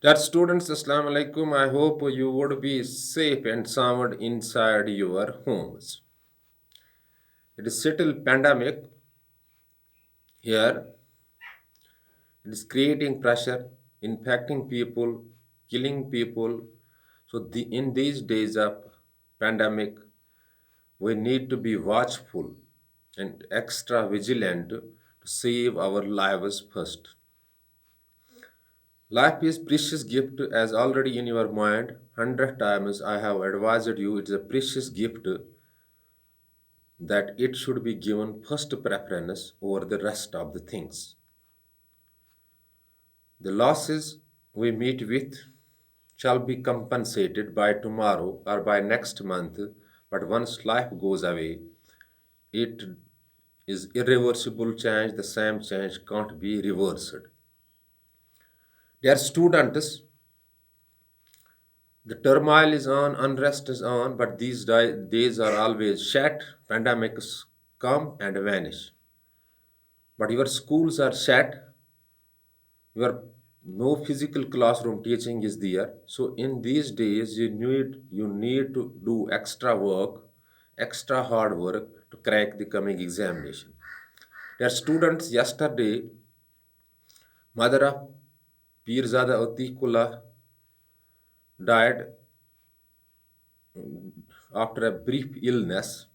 Dear students, Assalamu alaikum. I hope you would be safe and sound inside your homes. It is still pandemic here. It is creating pressure, infecting people, killing people. In these days of pandemic, we need to be watchful and extra vigilant to save our lives first. Life is precious gift as already in your mind 100 times I have advised you it's a precious gift that it should be given first preference over the rest of the things. The losses we meet with shall be compensated by tomorrow or by next month, but once life goes away, it is irreversible change. The same change can't be reversed. Dear students, the turmoil is on, unrest is on, but these days are always shut. Pandemics come and vanish. But your schools are shut, your no physical classroom teaching is there. So in these days you need to do extra work, extra hard work to crack the coming examination. Their students yesterday, mother of Pirzada Atikullah died after a brief illness.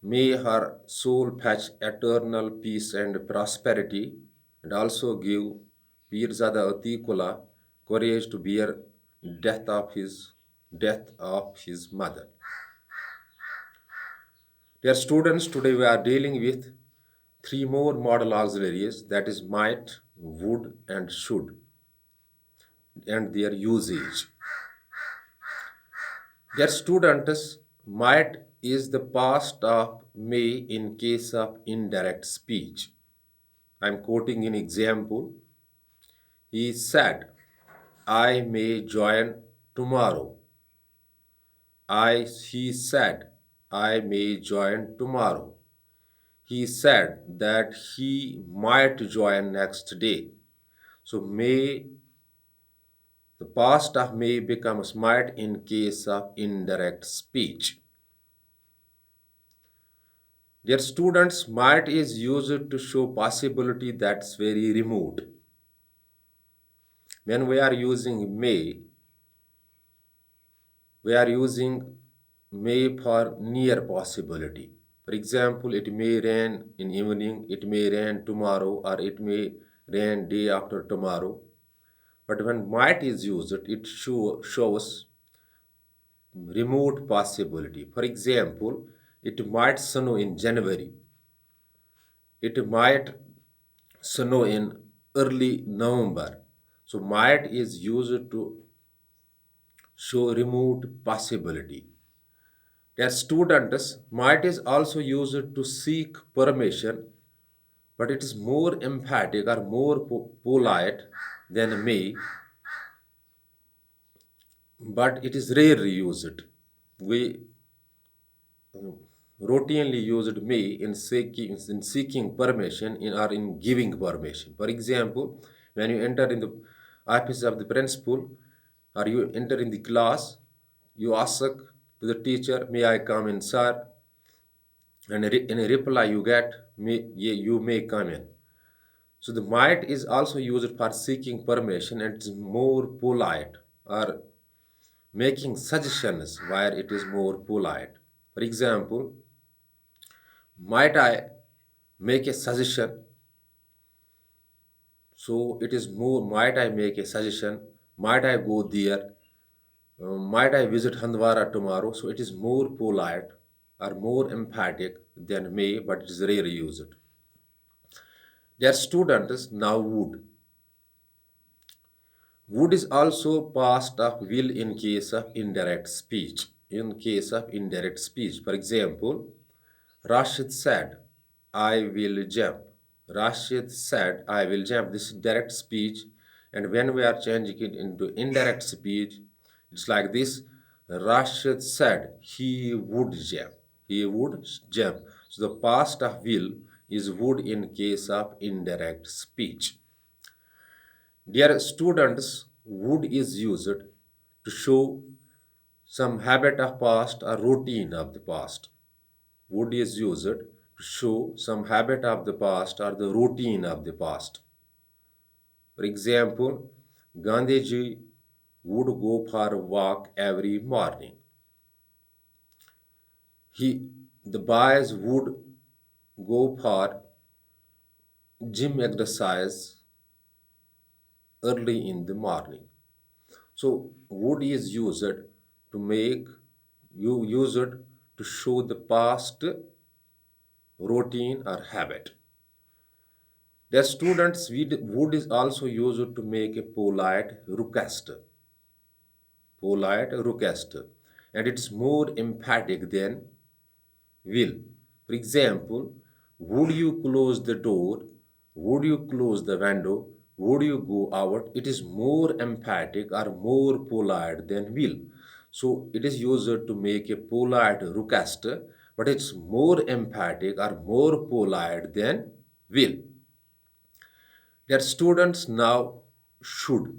May her soul fetch eternal peace and prosperity, and also give Pirzada Atikula courage to bear death of his mother. Dear students, today we are dealing with three more model auxiliaries, that is might, would, and should, and their usage. Dear students, might is the past of may in case of indirect speech. I am quoting an example. He said, I may join tomorrow. He said, I may join tomorrow. He said that he might join next day. So may, the past of may becomes might in case of indirect speech. Dear students, might is used to show possibility that's very remote. When we are using may, we are using may for near possibility. For example, it may rain in evening, it may rain tomorrow, or it may rain day after tomorrow. But when might is used, it shows remote possibility. For example, it might snow in January. It might snow in early November. So might is used to show remote possibility. As students, might is also used to seek permission, but it is more emphatic or more polite than may, but it is rarely used. We routinely used may in seeking permission or in giving permission. For example, when you enter in the office of the principal or you enter in the class, you ask to the teacher, may I come in, sir? And in a reply you get, you may come in. So the might is also used for seeking permission and it's more polite or making suggestions where it is more polite. For example, might I make a suggestion? So it is more, might I make a suggestion? Might I go there? Might I visit Handwara tomorrow? So it is more polite or more emphatic than may, but it is rarely used. Their students now would. Would is also past of will in case of indirect speech. In case of indirect speech, for example, Rashid said, I will jump. Rashid said, I will jump. This is direct speech. And when we are changing it into indirect speech, it's like this. Rashid said he would jump. He would jump. So the past of will is would in case of indirect speech. Dear students, would is used to show some habit of past or routine of the past. Would is used to show some habit of the past or the routine of the past. For example, Gandhiji would go for a walk every morning. He, the boys would go for gym exercise early in the morning. So would is used to make you use it to show the past routine or habit. The students would is also used to make a polite request, and it's more emphatic than will. For example, would you close the door? Would you close the window? Would you go out? It is more emphatic or more polite than will. So it is used to make a polite request, but it's more emphatic or more polite than will. That students now should.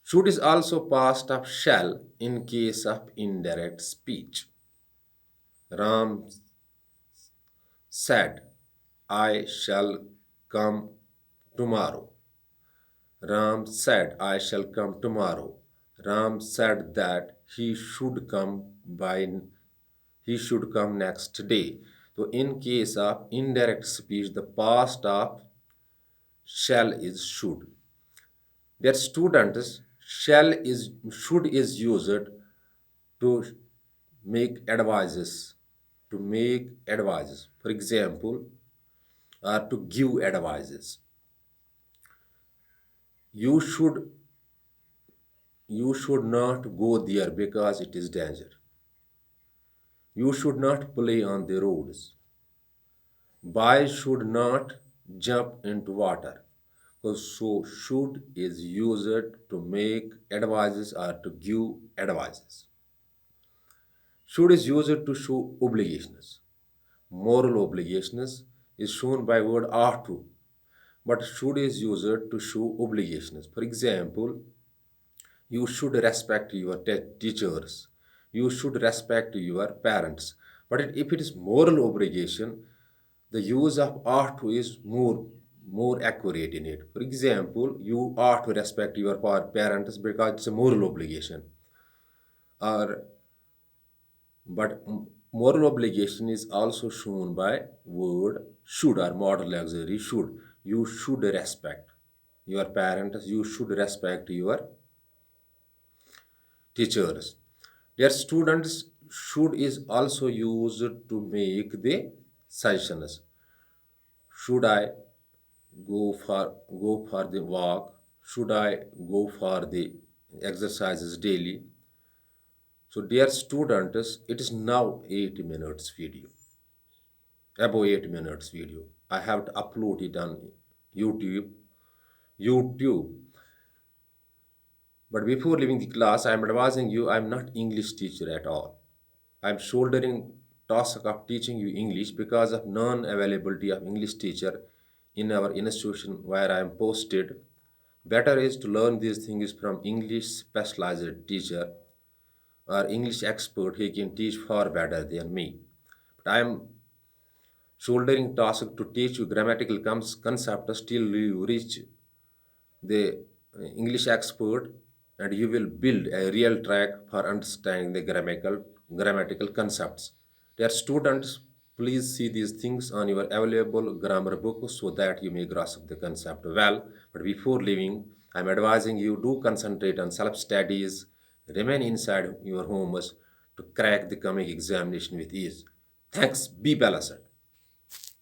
Should is also past of shall in case of indirect speech. Ram said, I shall come tomorrow. Ram said, I shall come tomorrow. Ram said that he should come next day. So in case of indirect speech, the past of shall is should. Their students shall is should is used to make advices. To make advices. For example, to give advices. You should you should not go there because it is danger. You should not play on the roads. Boys should not jump into water. So should is used to make advices or to give advices. Should is used to show obligations. Moral obligations is shown by word ought to, but should is used to show obligations. For example, you should respect your teachers. You should respect your parents. But if it is moral obligation, the use of ought to is more accurate in it. For example, you ought to respect your parents because it's a moral obligation. Or but moral obligation is also shown by word should or model auxiliary should. You should respect your parents. You should respect your teachers. Their students should is also used to make the suggestions. Should I go for the walk? Should I go for the exercises daily? So dear students, it is now 8 minutes video. Above 8 minutes video. I have to upload it on YouTube. YouTube. But before leaving the class, I am advising you I am not English teacher at all. I am shouldering task of teaching you English because of non-availability of English teacher in our institution where I am posted. Better is to learn these things from English specialized teacher or English expert. He can teach far better than me. But I am shouldering task to teach you grammatical concepts till you reach the English expert, and you will build a real track for understanding the grammatical concepts. Dear students, please see these things on your available grammar book so that you may grasp the concept well. But before leaving, I'm advising you do concentrate on self-studies, remain inside your homes to crack the coming examination with ease. Thanks, be balanced.